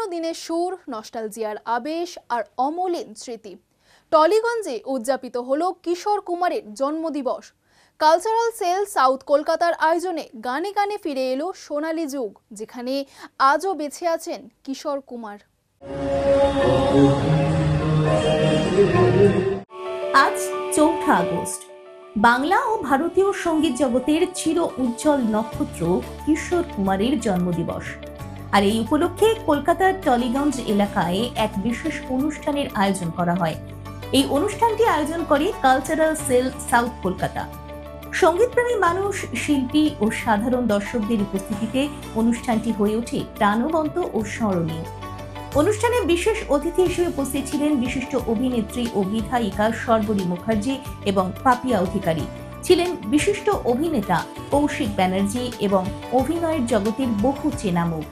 পুরনো দিনের সুর, নস্টালজিয়ার আবেশ আর অমলিন স্মৃতি। টলিগঞ্জে উদযাপিত হলো কিশোর কুমারের জন্মদিবস। কালচারাল সেল সাউথ কলকাতার আয়োজনে গানে গানে ফিরে এলো সোনালী যুগ, যেখানে আজও বেঁচে আছেন কিশোর কুমার। আজ 4 আগস্ট, বাংলা ও ভারতীয় সঙ্গীত জগতের চির উজ্জ্বল নক্ষত্র কিশোর কুমারের জন্মদিবস। আর এই উপলক্ষে কলকাতার টলিগঞ্জ এলাকায় এক বিশেষ অনুষ্ঠানের আয়োজন করা হয়। এই অনুষ্ঠানটি আয়োজন করে কালচারাল সেল সাউথ কলকাতা। সঙ্গীতপ্রেমী মানুষ, শিল্পী ও সাধারণ দর্শকদের উপস্থিতিতে অনুষ্ঠানটি হয়ে ওঠে প্রাণবন্ত ও স্মরণীয়। অনুষ্ঠানে বিশেষ অতিথি হিসেবে উপস্থিত ছিলেন বিশিষ্ট অভিনেত্রী ও বিধায়িকা শর্বরী মুখার্জি এবং পাপিয়া অধিকারী। ছিলেন বিশিষ্ট অভিনেতা কৌশিক ব্যানার্জি এবং অভিনয়ের জগতের বহু চেনা মুখ।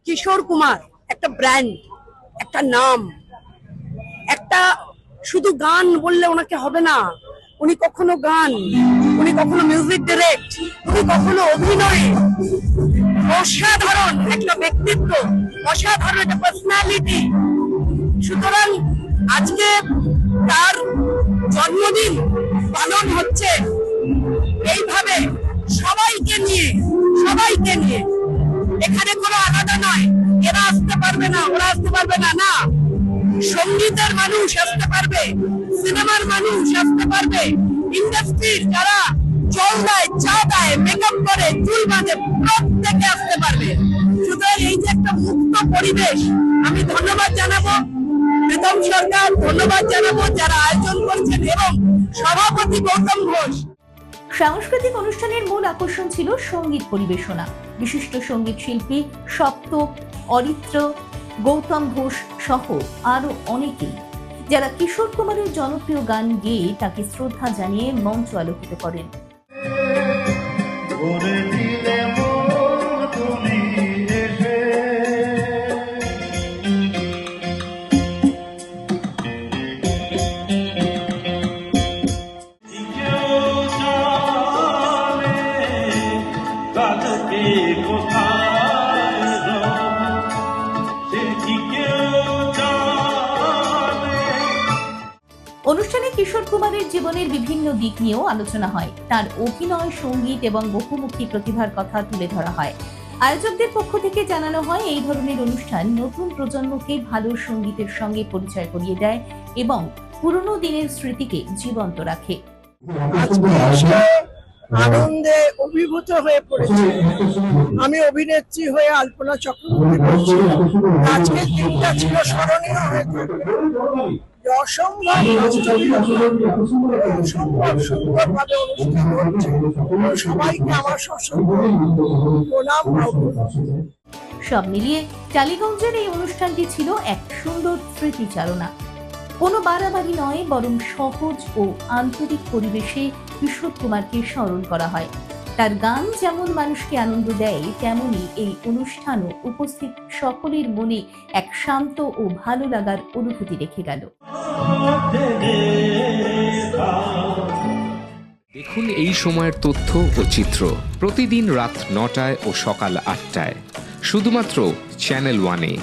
কিশোর কুমার একটা ব্র্যান্ড, একটা নাম, একটা শুধু গান বললে ওনাকে হবে না। উনি কখনো গান, উনি কখনো মিউজিক ডিরেক্ট, উনি কখনো অভিনয়। অসাধারণ একটা ব্যক্তিত্ব, অসাধারণ একটা পার্সোনালিটি। সুতরাং আজকে তার জন্মদিন পালন হচ্ছে এইভাবে সবাইকে নিয়ে। এখানে কোনো আলাদা নয়, এরা আসতে পারবে না, ওরা আসতে পারবে না, না। সঙ্গীতের মানুষ আসতে পারবে, সিনেমার মানুষ আসতে পারবে, ইন্ডাস্ট্রির যারা জল দেয়, চা দেয়, মেকআপ করে, চুল বাঁধে, প্রত্যেকে আসতে পারবে। সুতরাং এই যে একটা মুক্ত পরিবেশ, আমি ধন্যবাদ জানাবো প্রীতম সরকার, ধন্যবাদ জানাবো যারা আয়োজন করছেন এবং সভাপতি গৌতম ঘোষ। সাংস্কৃতিক অনুষ্ঠানের মূল আকর্ষণ ছিল সঙ্গীত পরিবেশনা। বিশিষ্ট সঙ্গীত শিল্পী সপ্তক, অরিত্র, গৌতম ঘোষ সহ আরো অনেকেই, যারা কিশোর কুমারের জনপ্রিয় গান গেয়ে তাকে শ্রদ্ধা জানিয়ে মঞ্চ আলোকিত করেন। অনুষ্ঠানে কিশোর কুমারের জীবনের বিভিন্ন দিক নিয়েও আলোচনা হয়। তার অভিনয়, সঙ্গীত এবং বহুমুখী প্রতিভার কথা তুলে ধরা হয়। আয়োজকদের পক্ষ থেকে জানানো হয়, এই ধরনের অনুষ্ঠান নতুন প্রজন্মকে ভালো সঙ্গীতের সঙ্গে পরিচয় করিয়ে দেয় এবং পুরনো দিনের স্মৃতিকে জীবন্ত রাখে। আনন্দে অভিভূত হয়ে পড়েছে। আমি অভিনেত্রী হয়ে আলপনা চক্রবর্তী করছি। আজকের দিনটা ছিল স্মরণীয় হয়ে থাকবে। অসম্ভব সুন্দরভাবে অনুষ্ঠান হচ্ছে। সবাইকে আমার সশ্রদ্ধ প্রণাম। সব মিলিয়ে টালিগঞ্জের এই অনুষ্ঠানটি ছিল এক সুন্দর স্মৃতিচারণা। কোনো বাড়াবাড়ি নয়, বরং সহজ ও আন্তরিক পরিবেশে কিশোর কুমারকে স্মরণ করা হয়। তার গান যেমন মানুষকে আনন্দ দেয়, তেমনি এই অনুষ্ঠানও উপস্থিত সকলের মনে এক শান্ত ও ভালো লাগার অনুভূতি রেখে গেল। দেখুন এই সময়ের তথ্য ও চিত্র প্রতিদিন রাত 9টায় ও সকাল 8টায় শুধুমাত্র চ্যানেল 1-এ।